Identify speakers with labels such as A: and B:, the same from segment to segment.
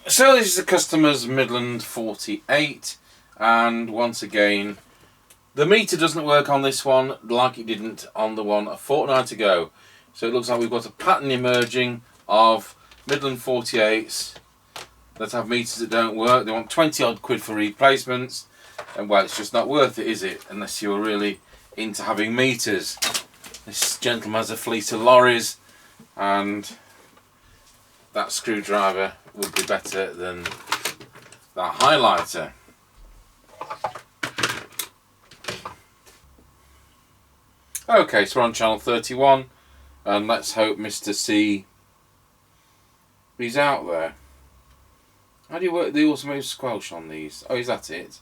A: So this is the customer's Midland 48, and once again the meter doesn't work on this one like it didn't on the one a fortnight ago. So it looks like we've got a pattern emerging of Midland 48s that have meters that don't work. They want 20 odd quid for replacements, and well, it's just not worth it, is it, unless you're really into having meters. This gentleman has a fleet of lorries, and that screwdriver would be better than that highlighter. Okay, so we're on channel 31, and let's hope Mr. C is out there. How do you work the automated squelch on these? Oh, is that it?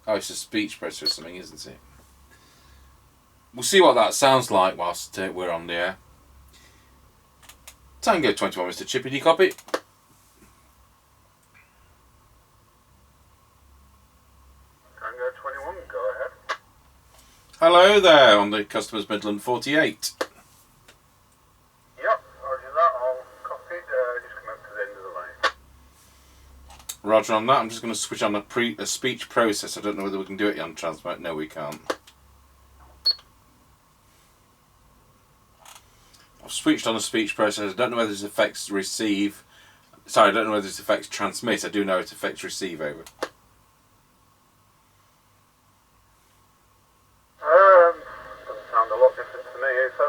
A: Oh, it's a speech pressure or something, isn't it? We'll see what that sounds like whilst we're on the air. Tango 21, Mr. Chippie, do you copy?
B: Tango 21, go ahead.
A: Hello there on the customer's Midland 48.
B: Yep, roger that, I'll copy it, just come up to the end of the lane.
A: Roger on that. I'm just going to switch on a speech process. I don't know whether we can do it on transmit. No, we can't. I've switched on a speech process. I don't know whether this affects receive. Sorry, I don't know whether this affects transmit. I do know it affects receive over.
B: Doesn't sound a lot different to me, so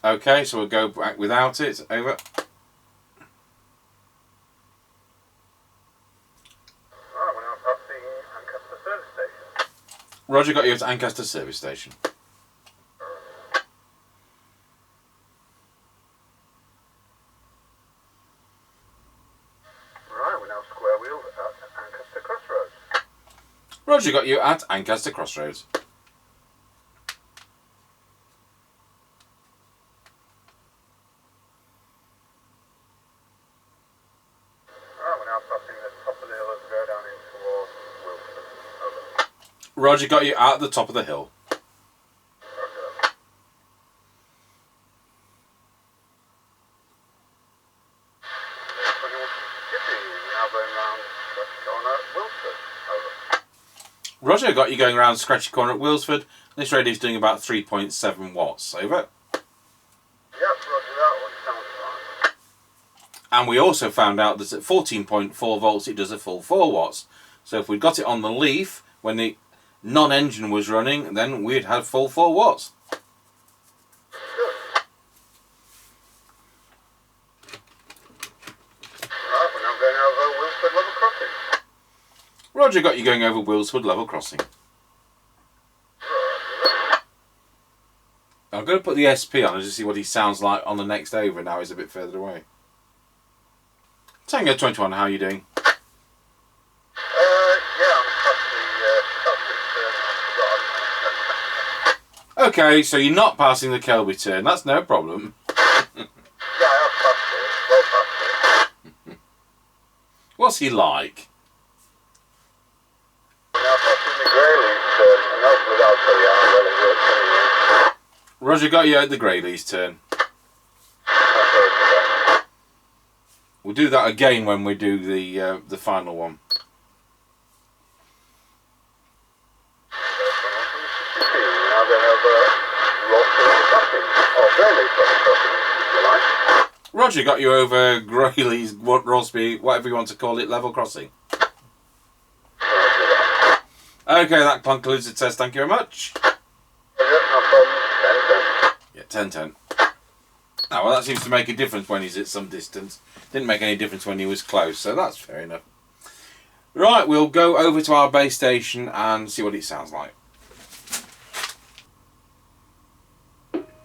B: oh.
A: Okay, so we'll go back without it. Over.
B: Right, we're now passing Ancaster service station.
A: Roger, got you at Ancaster service station. Roger, got you at Ancaster Crossroads.
B: Right, we're now passing the top of the hill as we go down in towards Wilson. Over.
A: Roger, got you at the top of the hill.
B: Roger. Chippie, now going round Scratch Corner, Wilson. Over.
A: Roger, got you going around Scratchy Corner at Wilsford. This radio's doing about 3.7 watts. Over.
B: Yep, roger that one, sounds fine.
A: And we also found out that at 14.4 volts it does a full 4 watts. So if we'd got it on the Leaf when the non-engine was running, then we'd have full 4 watts.
B: Good. Right, we're now going over Wilford Level Crossing.
A: Roger, got you going over Wilsford Level Crossing. I'm going to put the SP on and just see what he sounds like on the next over. Now he's a bit further away. Tango 21, how are you doing?
B: Yeah, I'm past the
A: Okay, so you're not passing the Kelby turn. That's no problem.
B: Yeah, I've passed it. Well past it.
A: What's he like?
B: We're now passing the Greyleaf turn, and hopefully that'll tell you how well it works anyway.
A: Roger, got you at the Greyleaf's turn. We'll do that again when we do the final one. Roger, got you over Greyleaf's, Rosby, whatever you want to call it, level crossing. Okay, that concludes the test. Thank you very much. Yeah, 10-10. Oh, well, that seems to make a difference when he's at some distance. Didn't make any difference when he was close, so that's fair enough. Right, we'll go over to our base station and see what it sounds like.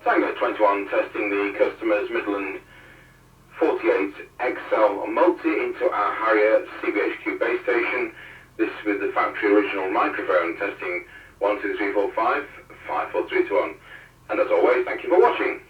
A: Tango 21, testing the customer's Midland 48 XL multi into our Harrier CBHQ base station. This with the factory original microphone, testing 1, 2, 3, 4, 5, 5, 4, 3, 2, 1. And as always, thank you for watching.